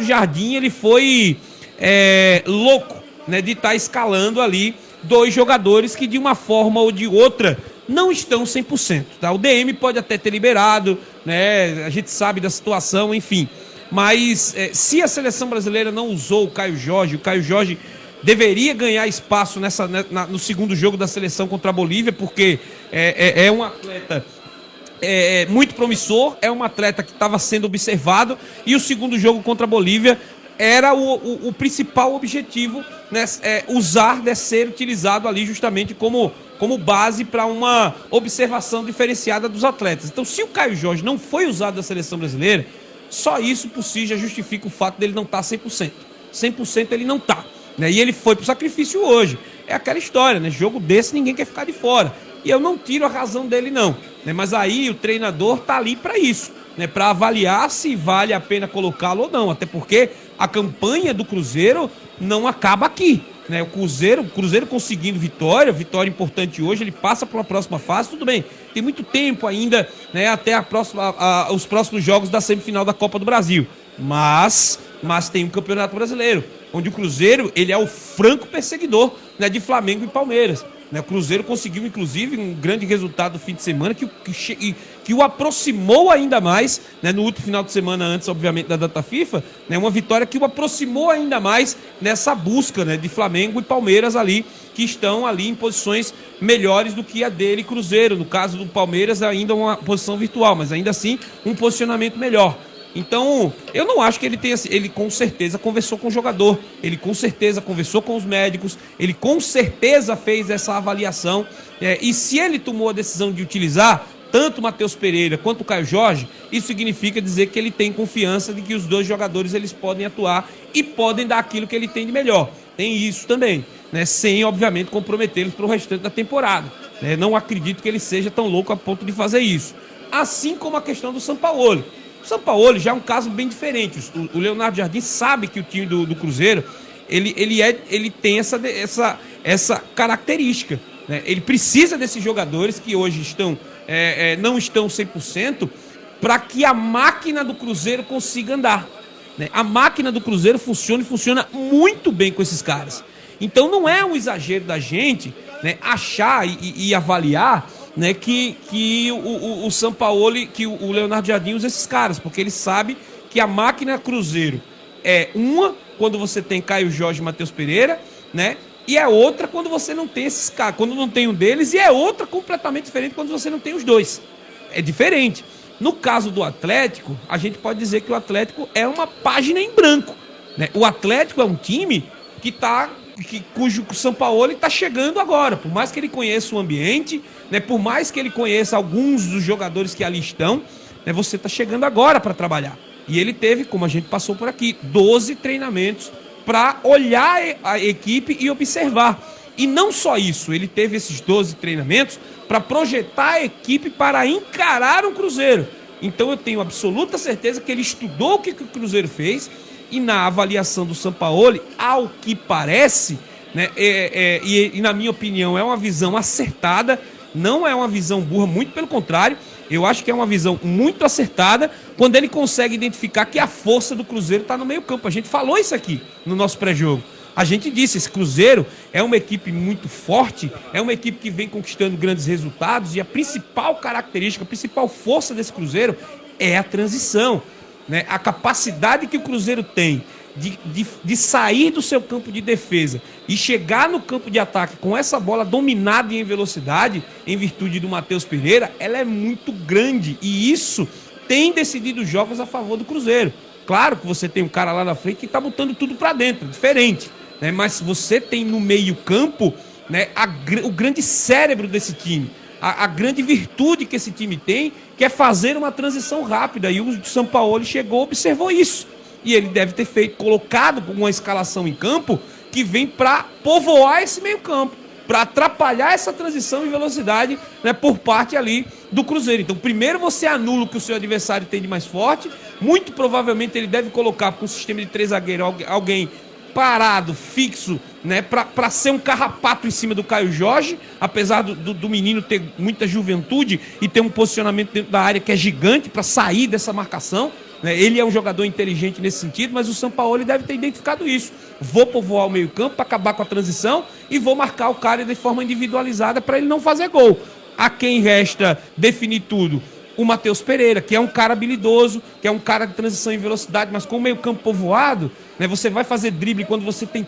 Leonardo Jardim, ele foi louco, né, de estar escalando ali dois jogadores que de uma forma ou de outra não estão 100%, tá? O DM pode até ter liberado, né? A gente sabe da situação, enfim. Mas se a seleção brasileira não usou o Caio Jorge deveria ganhar espaço no segundo jogo da seleção contra a Bolívia, porque é um atleta muito promissor, é um atleta que estava sendo observado, e o segundo jogo contra a Bolívia era o principal objetivo, né, ser utilizado ali justamente como base para uma observação diferenciada dos atletas. Então, se o Caio Jorge não foi usado da seleção brasileira, só isso por si já justifica o fato dele não estar 100%. 100% ele não está, né? E ele foi pro sacrifício hoje. É aquela história, né? Jogo desse ninguém quer ficar de fora. E eu não tiro a razão dele não, né? Mas aí o treinador tá ali para isso, né? Para avaliar se vale a pena colocá-lo ou não. Até porque a campanha do Cruzeiro não acaba aqui, né? O Cruzeiro conseguindo vitória importante hoje, ele passa para uma próxima fase, tudo bem. Tem muito tempo ainda, né? Até os próximos jogos da semifinal da Copa do Brasil. Mas tem um Campeonato Brasileiro, onde o Cruzeiro ele é o franco perseguidor, né, de Flamengo e Palmeiras. Né? O Cruzeiro conseguiu, inclusive, um grande resultado no fim de semana que o aproximou ainda mais, né, no último final de semana antes, obviamente, da data FIFA, né, uma vitória que o aproximou ainda mais nessa busca, né, de Flamengo e Palmeiras ali, que estão ali em posições melhores do que a dele, Cruzeiro. No caso do Palmeiras, ainda uma posição virtual, mas ainda assim um posicionamento melhor. Então, eu não acho que ele com certeza conversou com o jogador, ele com certeza conversou com os médicos, ele com certeza fez essa avaliação, e se ele tomou a decisão de utilizar tanto o Matheus Pereira quanto o Caio Jorge, isso significa dizer que ele tem confiança de que os dois jogadores eles podem atuar e podem dar aquilo que ele tem de melhor. Tem isso também, né? Sem, obviamente, comprometê-los para o restante da temporada. Né? Não acredito que ele seja tão louco a ponto de fazer isso. Assim como a questão do Sampaoli. O Sampaoli já é um caso bem diferente. O Leonardo Jardim sabe que o time do Cruzeiro ele tem essa característica. Né? Ele precisa desses jogadores que hoje não estão 100% para que a máquina do Cruzeiro consiga andar. Né? A máquina do Cruzeiro funciona muito bem com esses caras. Então não é um exagero da gente, né, achar e avaliar, né, que o Sampaoli, que o Leonardo Jardim usa esses caras, porque ele sabe que a máquina Cruzeiro é uma quando você tem Caio Jorge e Matheus Pereira, né, e é outra quando você não tem esses caras, quando não tem um deles, e é outra completamente diferente quando você não tem os dois. É diferente. No caso do Atlético, a gente pode dizer que o Atlético é uma página em branco, né? O Atlético é um time cujo Sampaoli está chegando agora, por mais que ele conheça o ambiente, né, por mais que ele conheça alguns dos jogadores que ali estão, né, você está chegando agora para trabalhar. E ele teve, como a gente passou por aqui, 12 treinamentos para olhar a equipe e observar. E não só isso, ele teve esses 12 treinamentos para projetar a equipe para encarar um Cruzeiro. Então eu tenho absoluta certeza que ele estudou o que o Cruzeiro fez, e na avaliação do Sampaoli, ao que parece, né, e na minha opinião é uma visão acertada, não é uma visão burra, muito pelo contrário, eu acho que é uma visão muito acertada quando ele consegue identificar que a força do Cruzeiro está no meio campo. A gente falou isso aqui no nosso pré-jogo. A gente disse, esse Cruzeiro é uma equipe muito forte, é uma equipe que vem conquistando grandes resultados, e a principal característica, a principal força desse Cruzeiro é a transição. Né, a capacidade que o Cruzeiro tem de sair do seu campo de defesa e chegar no campo de ataque com essa bola dominada e em velocidade, em virtude do Matheus Pereira, ela é muito grande, e isso tem decidido jogos a favor do Cruzeiro. Claro que você tem um cara lá na frente que está botando tudo para dentro, diferente, né? Mas você tem no meio campo, né, o grande cérebro desse time, a grande virtude que esse time tem, que é fazer uma transição rápida, e o Sampaoli chegou, observou isso, e ele deve ter colocado uma escalação em campo que vem para povoar esse meio campo, para atrapalhar essa transição em velocidade, né, por parte ali do Cruzeiro. Então primeiro você anula o que o seu adversário tem de mais forte, muito provavelmente ele deve colocar com um sistema de 3 zagueiros alguém parado, fixo, né, para ser um carrapato em cima do Caio Jorge, apesar do menino ter muita juventude e ter um posicionamento dentro da área que é gigante para sair dessa marcação. né? Ele é um jogador inteligente nesse sentido, mas o Sampaoli deve ter identificado isso. Vou povoar o meio-campo para acabar com a transição e vou marcar o cara de forma individualizada para ele não fazer gol. A quem resta definir tudo? O Matheus Pereira, que é um cara habilidoso, que é um cara de transição em velocidade, mas com o meio-campo povoado, né, você vai fazer drible quando você tem